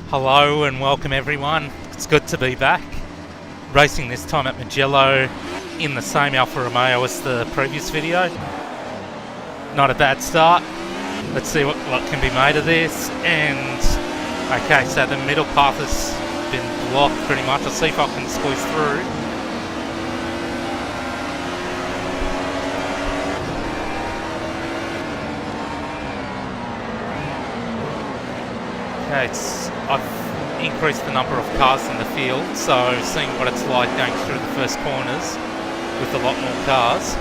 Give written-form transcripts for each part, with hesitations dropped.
Hello and welcome everyone. It's good to be back. Racing this time at Mugello in the same Alfa Romeo as the previous video. Not a bad start. Let's see what can be made of this. And okay, so the middle path has been blocked pretty much. I'll see if I can squeeze through. Okay, I've increased the number of cars in the field, so seeing what it's like going through the first corners with a lot more cars.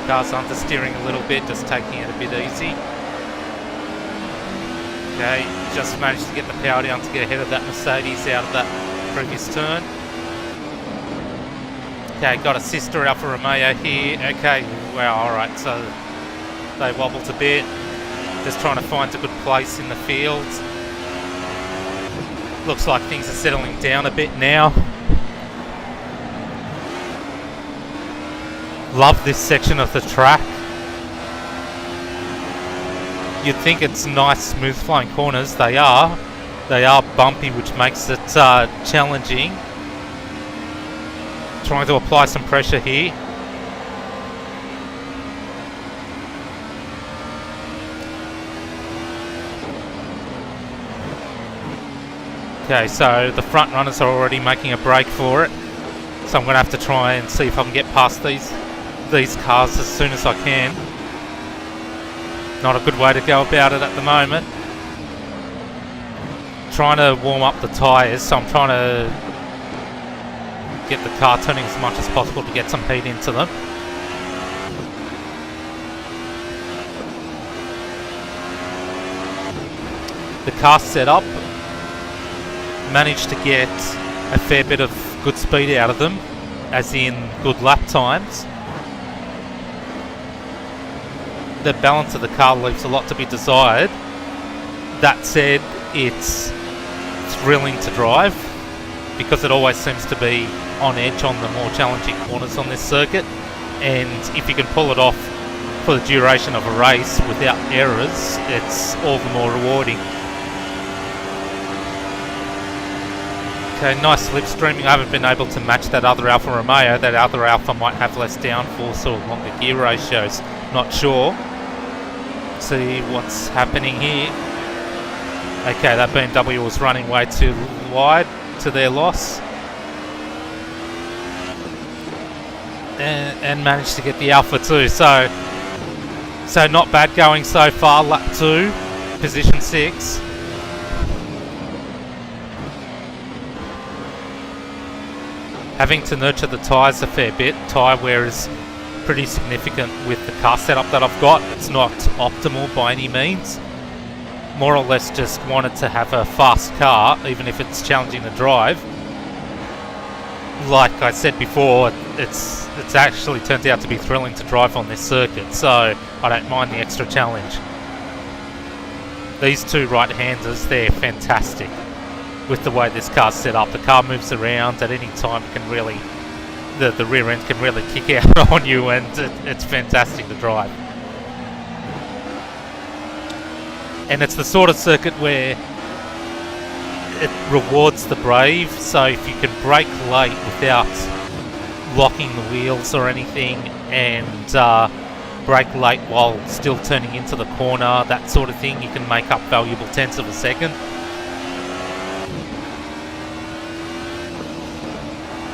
Cars understeering a little bit, just taking it a bit easy. Okay, just managed to get the power down to get ahead of that Mercedes out of that previous turn. Okay, got a sister Alfa Romeo here. Okay, wow, alright, so they wobbled a bit. Just trying to find a good place in the field. Looks like things are settling down a bit now. Love this section of the track. You'd think it's nice, smooth flowing corners. They are bumpy, which makes it challenging. Trying to apply some pressure here. Okay, so the front runners are already making a break for it. So I'm going to have to try and see if I can get past these cars as soon as I can. Not a good way to go about it at the moment. Trying to warm up the tyres, so I'm trying to get the car turning as much as possible to get some heat into them. The car setup, managed to get a fair bit of good speed out of them, as in good lap times. The balance of the car leaves a lot to be desired. That said, it's thrilling to drive because it always seems to be on edge on the more challenging corners on this circuit, and if you can pull it off for the duration of a race without errors, it's all the more rewarding. Okay, nice slipstreaming. I haven't been able to match that other Alfa Romeo. That other Alfa might have less downforce or longer gear ratios. Not sure. See what's happening here. Okay, that BMW was running way too wide to their loss. And managed to get the Alfa too. So not bad going so far. Lap 2, position 6. Having to nurture the tyres a fair bit. Tyre wear is pretty significant with the car setup that I've got. It's not optimal by any means. More or less just wanted to have a fast car, even if it's challenging to drive. Like I said before, it's actually turned out to be thrilling to drive on this circuit, so I don't mind the extra challenge. These two right-handers, they're fantastic. With the way this car's set up, the car moves around at any time. It can really, the rear end can really kick out on you, and it's fantastic to drive. And it's the sort of circuit where it rewards the brave. So if you can brake late without locking the wheels or anything, and brake late while still turning into the corner, that sort of thing, you can make up valuable tenths of a second.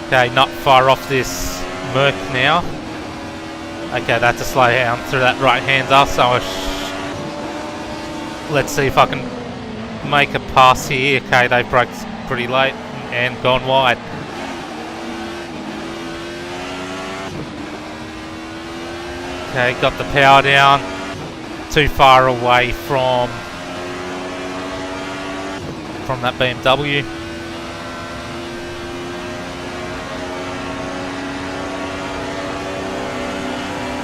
Okay, not far off this Merc now. Okay, that's a slow down through that right-hander, so let's see if I can make a pass here. Okay, they broke pretty late and gone wide. Okay, got the power down. Too far away from that BMW.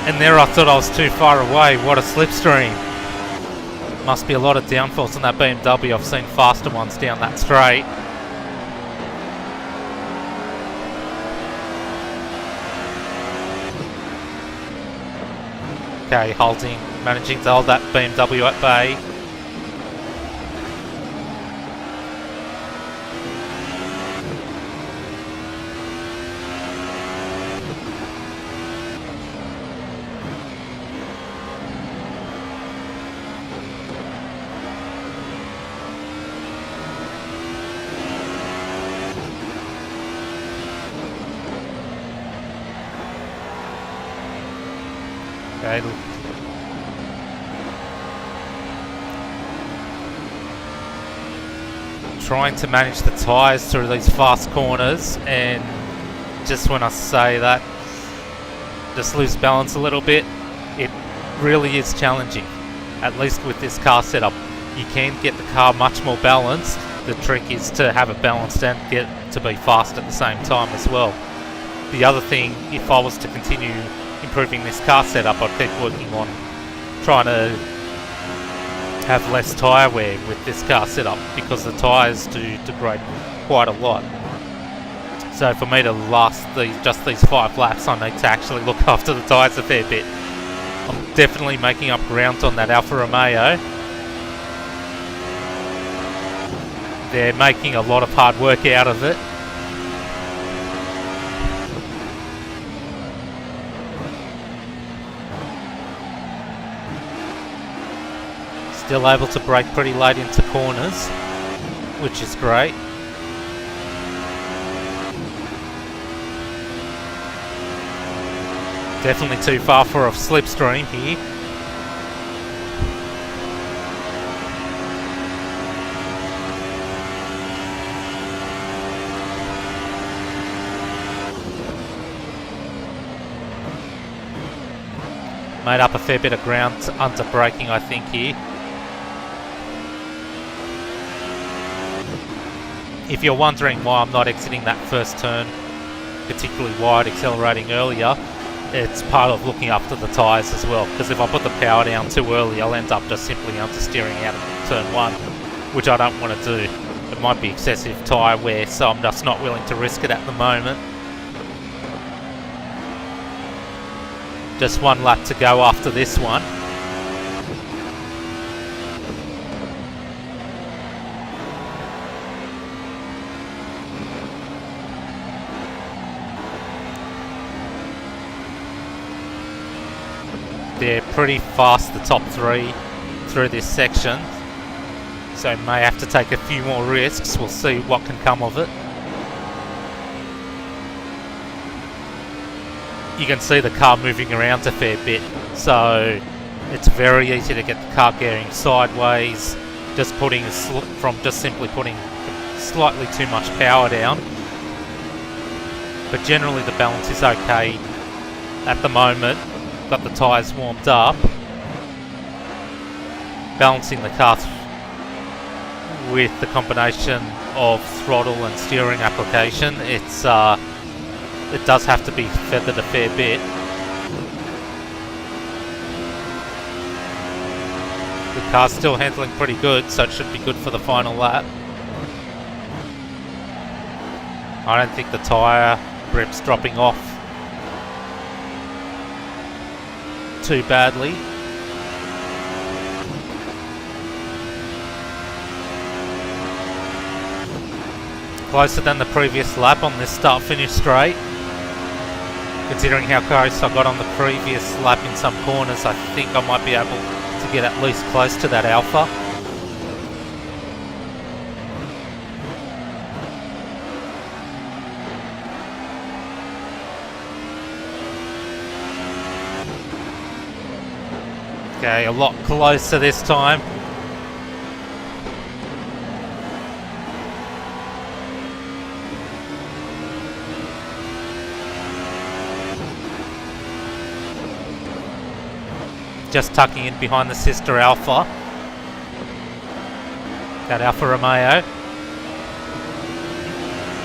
And there I thought I was too far away. What a slipstream. Must be a lot of downforce on that BMW. I've seen faster ones down that straight. Okay, holding managing to hold that BMW at bay. Okay. Trying to manage the tyres through these fast corners, and just when I say that, just lose balance a little bit. It really is challenging, at least with this car setup. You can get the car much more balanced. The trick is to have it balanced and get to be fast at the same time as well. The other thing, if I was to continue improving this car setup, I'd keep working on trying to have less tyre wear with this car setup, because the tyres do degrade quite a lot. So for me to last just these 5 laps, I need to actually look after the tyres a fair bit. I'm definitely making up ground on that Alfa Romeo. They're making a lot of hard work out of it. Still able to brake pretty late into corners, which is great. Definitely too far for a slipstream here. Made up a fair bit of ground under braking, I think, here. If you're wondering why I'm not exiting that first turn particularly wide, accelerating earlier, it's part of looking after the tyres as well, because if I put the power down too early, I'll end up just simply understeering out of turn 1, which I don't want to do. It might be excessive tyre wear, so I'm just not willing to risk it at the moment. Just 1 lap to go after this one. They're pretty fast, the top 3 through this section, so may have to take a few more risks. We'll see what can come of it. You can see the car moving around a fair bit, so it's very easy to get the car gearing sideways, just simply putting slightly too much power down. But generally the balance is okay at the moment. Got the tyres warmed up. Balancing the car with the combination of throttle and steering application, it does have to be feathered a fair bit. The car's still handling pretty good, so it should be good for the final lap. I don't think the tyre grip's dropping off too badly. Closer than the previous lap on this start-finish straight. Considering how close I got on the previous lap in some corners, I think I might be able to get at least close to that Alfa. Okay, a lot closer this time. Just tucking in behind the sister Alfa. That Alfa Romeo.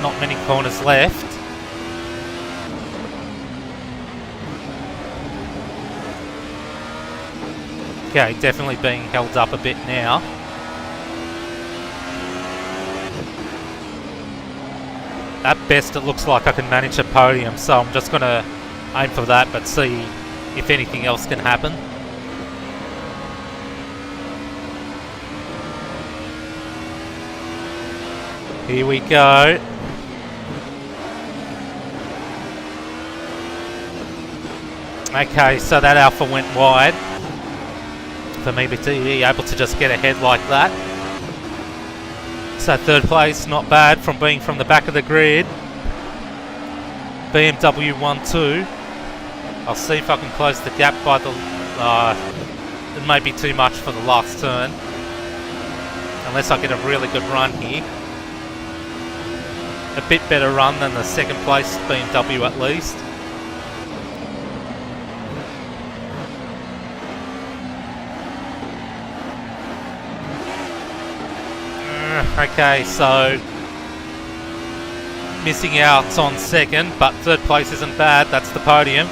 Not many corners left. Okay, definitely being held up a bit now. At best it looks like I can manage a podium, so I'm just going to aim for that, but see if anything else can happen. Here we go. Okay, so that Alpha went wide for me to be able to just get ahead like that. So third place, not bad from being from the back of the grid. BMW M1 I'll see if I can close the gap by the... it may be too much for the last turn. Unless I get a really good run here. A bit better run than the second place BMW at least. Okay, so missing out on second, but third place isn't bad. That's the podium.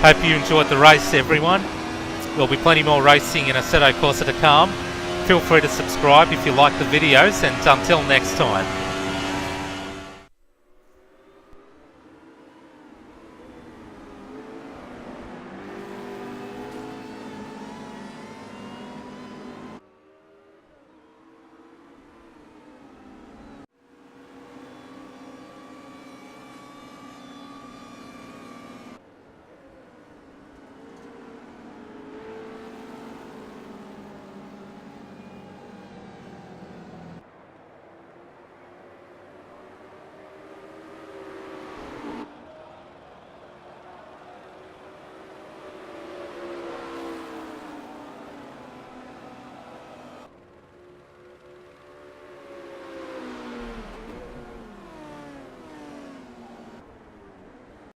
Hope you enjoyed the race, everyone. There'll be plenty more racing in Assetto Corsa to come. Feel free to subscribe if you like the videos, and until next time.